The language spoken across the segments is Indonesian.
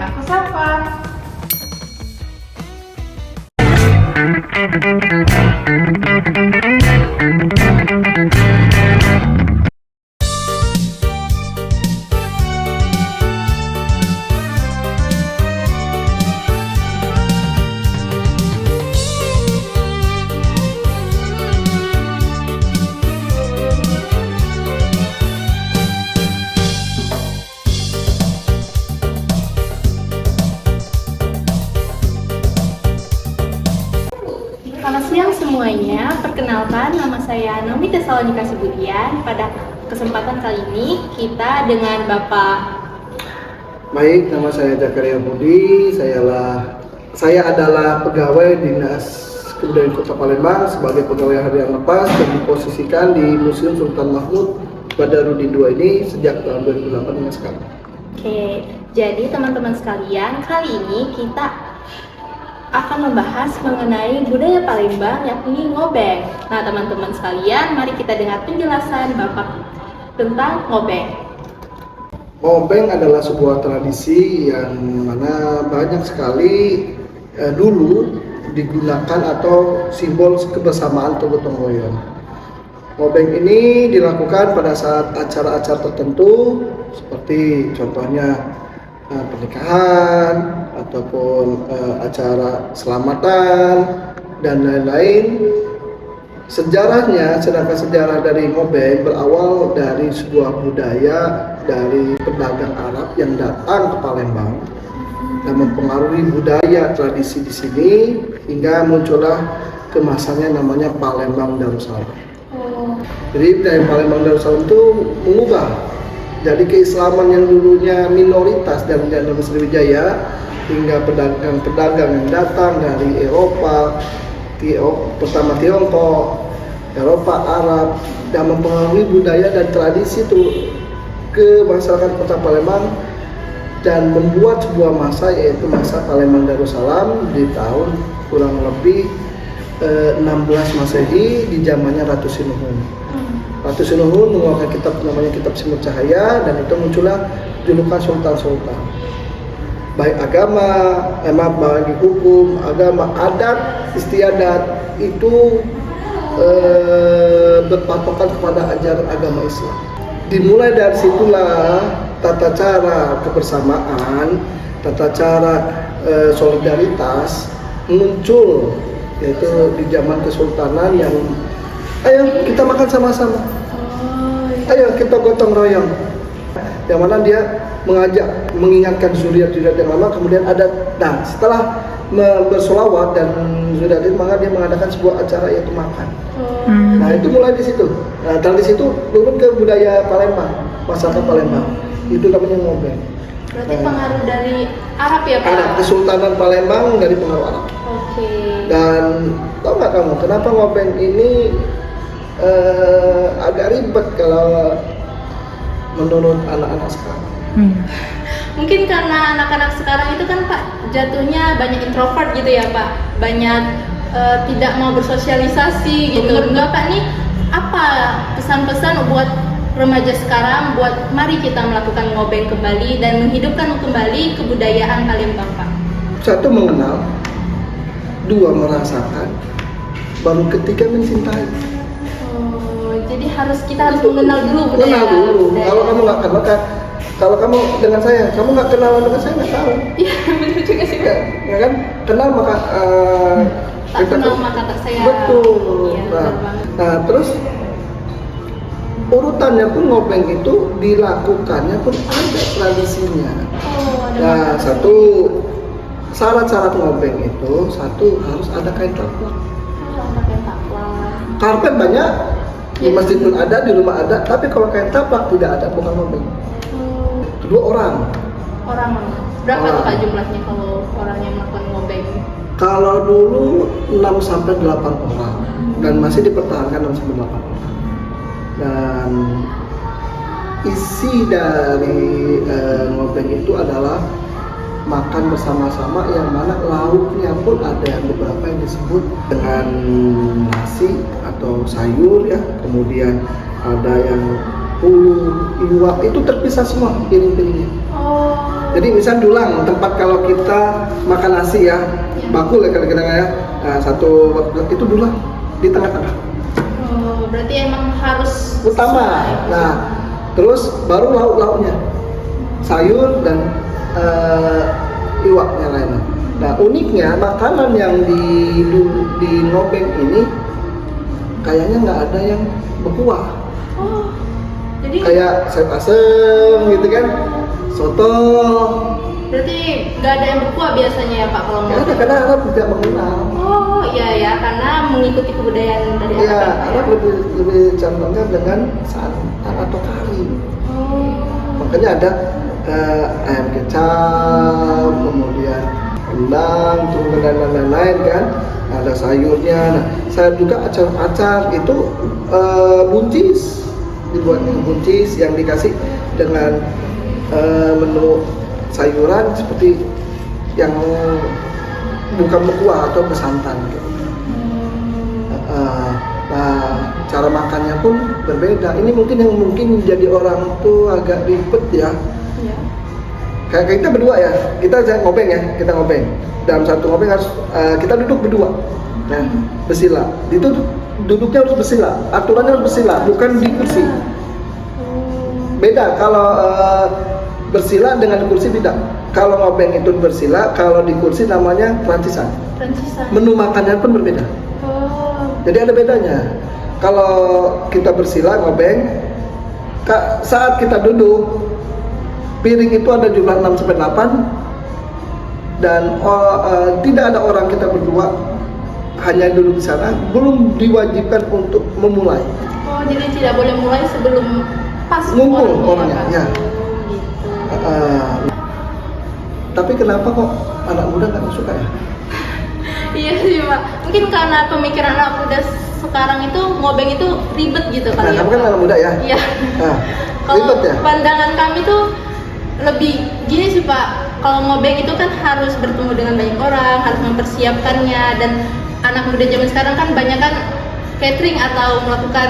aku Safa. Selamat siang semuanya, perkenalkan nama saya Naomi Tesalonika Subudian. Pada kesempatan kali ini kita dengan Bapak. Baik, nama saya Zakaria Budi. Saya adalah pegawai Dinas Kebudayaan Kota Palembang sebagai pegawai harian lepas dan diposisikan di Museum Sultan Mahmud Badarudin II ini sejak tahun 2008 hingga sekarang. Oke, jadi teman-teman sekalian, kali ini kita akan membahas mengenai budaya Palembang yakni ngobeng. Nah, teman-teman sekalian, mari kita dengar penjelasan Bapak tentang ngobeng. Ngobeng adalah sebuah tradisi yang mana banyak sekali dulu digunakan atau simbol kebersamaan atau gotong royong. Ngobeng ini dilakukan pada saat acara-acara tertentu seperti contohnya pernikahan ataupun acara selamatan dan lain-lain. Sedangkan sejarah dari ngobeng berawal dari sebuah budaya dari pedagang Arab yang datang ke Palembang dan mempengaruhi budaya tradisi di sini hingga muncullah kemasannya namanya Palembang Darussalam. Jadi dari Palembang Darussalam itu mengubah jadi keislaman yang dulunya minoritas dan di Sriwijaya hingga pedagang-pedagang yang datang dari Eropa, pertama Tiongkok, Eropa, Arab, dan mempengaruhi budaya dan tradisi itu ke masyarakat Kota Palembang dan membuat sebuah masa yaitu masa Palembang Darussalam di tahun kurang lebih 16 Masehi di zamannya Ratu Sinuhun. Ratu Sinuhun mengeluarkan kitab namanya Kitab Semut Cahaya dan itu muncullah julukan Sultan-Sultan. Baik agama, bagi hukum, agama, adat, istiadat itu berpatokan kepada ajaran agama Islam. Dimulai dari situlah tata cara kebersamaan, tata cara solidaritas muncul, yaitu di zaman kesultanan yang ayo kita makan sama-sama, ayo kita gotong royong, yang mana dia mengingatkan zuriat-zuriat yang lama, kemudian ada, nah setelah bersolawat dan zuriat itu maka dia mengadakan sebuah acara yaitu makan. Nah itu mulai di situ. Nah dari situ turun ke budaya Palembang, masyarakat Palembang, itu namanya ngobeng. Berarti pengaruh dari Arab ya Pak? Arab, Kesultanan Palembang dari pengaruh Arab. Oke. Dan tau nggak kamu kenapa ngobeng ini agak ribet kalau menurut anak-anak sekarang? Mungkin karena anak-anak sekarang itu kan Pak jatuhnya banyak introvert gitu ya Pak, banyak tidak mau bersosialisasi gitu. Menurut Bapak nih apa pesan-pesan buat remaja sekarang buat mari kita melakukan ngobeng kembali dan menghidupkan kembali kebudayaan Palembang Pak? Satu, mengenal. Dua, merasakan. Baru ketiga, mencintai. Jadi kita harus mengenal dulu budaya. Mengenal dulu. Kalau kamu nggak kenal, kalau kamu dengan saya, kamu nggak kenal dengan saya nggak tahu. Iya benar juga sih Pak. Ya kan? Kenal maka tak kenal maka tak sayang. Betul. Iya, nah terus urutannya pun ngobeng itu dilakukannya pun ada tradisinya. Nah satu syarat-syarat ngobeng itu satu harus ada kain taplak. Karpet banyak di masjid pun ada, di rumah ada, tapi kalau kain taplak tidak ada, bukan ngobeng. Kedua, orang berapa tuh Pak jumlahnya kalau orang yang melakukan ngobeng? Kalau dulu 6-8 orang dan masih dipertahankan 6-8 orang. Dan isi dari ngobeng itu adalah makan bersama-sama, yang mana lauknya pun ada beberapa yang disebut dengan nasi atau sayur ya, kemudian ada yang puluh, iwak, itu terpisah semua piring-piringnya. Jadi misal dulang, tempat kalau kita makan nasi ya, bakul ya kadang-kadang ya. Nah, satu itu dulang di tengah-tengah. Oh, berarti emang harus Utama. sesuai. Nah, terus baru lauk-lauknya. Sayur dan iwaknya lainnya. Nah, uniknya makanan yang di ngobeng ini kayaknya nggak ada yang berkuah. Oh, jadi Kayak sayur asem gitu kan, soto. berarti nggak ada yang berkuah biasanya ya Pak kalau Ya, mau? kadang Arab tidak mengenal. Oh iya ya, karena mengikuti kebudayaan dari Ya, Arab. Arab lebih condongnya dengan santan atau kari. Oh. Makanya ada ayam kecap, kemudian rendang, terus dan lain-lain kan. Ada sayurnya. Nah, saya juga acar-acar itu buncis, dibuat buncis yang dikasih dengan menu sayuran seperti yang bukan berkuah atau bersantan gitu. Nah, cara makannya pun berbeda. Ini mungkin jadi orang tuh agak ribet ya. Iya. Kayak kita berdua ya, kita ngobeng ya, kita ngobeng. Dalam satu ngobeng harus kita duduk berdua. Nah, bersila. Itu duduknya harus bersila, aturannya harus bersila, bukan di kursi. Beda kalau bersila dengan kursi tidak. Kalau ngobeng itu bersila, kalau di kursi namanya francisan. Francisan. Menu makannya pun berbeda. Oh. Jadi ada bedanya. Kalau kita bersila ngobeng, saat kita duduk, piring itu ada jumlah 6 sampai 8 dan tidak ada orang kita berdua hanya duduk di sana, belum diwajibkan untuk memulai. Oh, jadi tidak boleh mulai sebelum pas Ngumpul orangnya, Pak? ya. Oh, gitu. Tapi kenapa kok anak muda nggak suka ya? Iya sih Pak, mungkin karena pemikiran anak muda sekarang itu ngobeng itu ribet gitu Nah, kali ya kamu kan Pak? anak muda ya? Iya. Nah, Kalau ribet ya? pandangan kami tuh lebih gini sih Pak, kalau ngobeng itu kan harus bertemu dengan banyak orang, harus mempersiapkannya, dan anak muda zaman sekarang kan banyak kan catering atau melakukan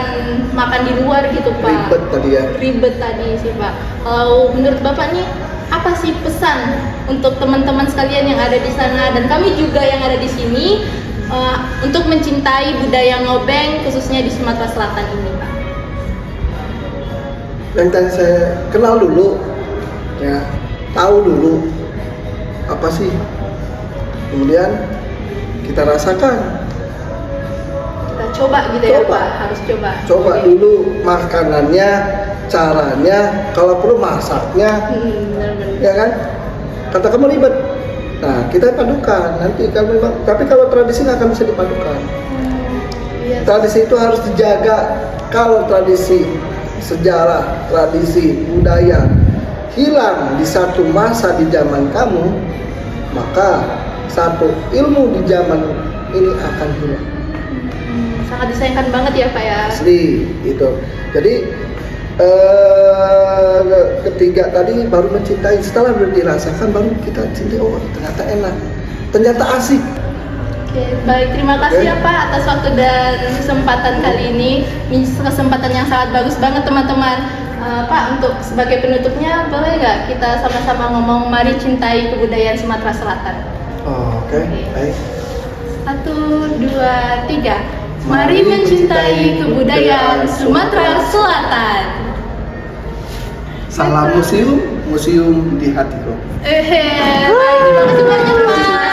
makan di luar gitu Pak. Ribet tadi ya. Ribet tadi sih Pak. Kalau menurut Bapak nih, apa sih pesan untuk teman-teman sekalian yang ada di sana dan kami juga yang ada di sini untuk mencintai budaya ngobeng khususnya di Sumatera Selatan ini Pak? Yang tadi saya kenal dulu, ya, tahu dulu apa sih, kemudian kita rasakan, Kita coba gitu ya Coba. Pak, harus coba. coba Oke. dulu makanannya, caranya, kalau perlu masaknya, Benar-benar. ya kan? Kata kamu ribet, nah kita padukan nanti kalau memang, tapi kalau tradisi nggak akan bisa dipadukan. Iya. Tradisi itu harus dijaga. Kalau tradisi, sejarah, tradisi, budaya hilang di satu masa di zaman kamu, maka satu ilmu di zaman ini akan hilang. Sangat disayangkan banget ya Pak ya. Asli itu. Jadi ketiga tadi baru mencintai, setelah dirasakan baru kita cintai. Oh, ternyata enak, ternyata asik. Oke, baik, terima kasih Oke. ya Pak atas waktu dan kesempatan kali ini. Ini kesempatan yang sangat bagus banget teman-teman. Pak, untuk sebagai penutupnya boleh nggak kita sama-sama ngomong mari cintai kebudayaan Sumatera Selatan? Oh, oke, baik. 1, 2, 3. Mari mencintai kebudayaan Sumatera Selatan. Salam museum di hatiku. Baik, terima kasih banyak Pak.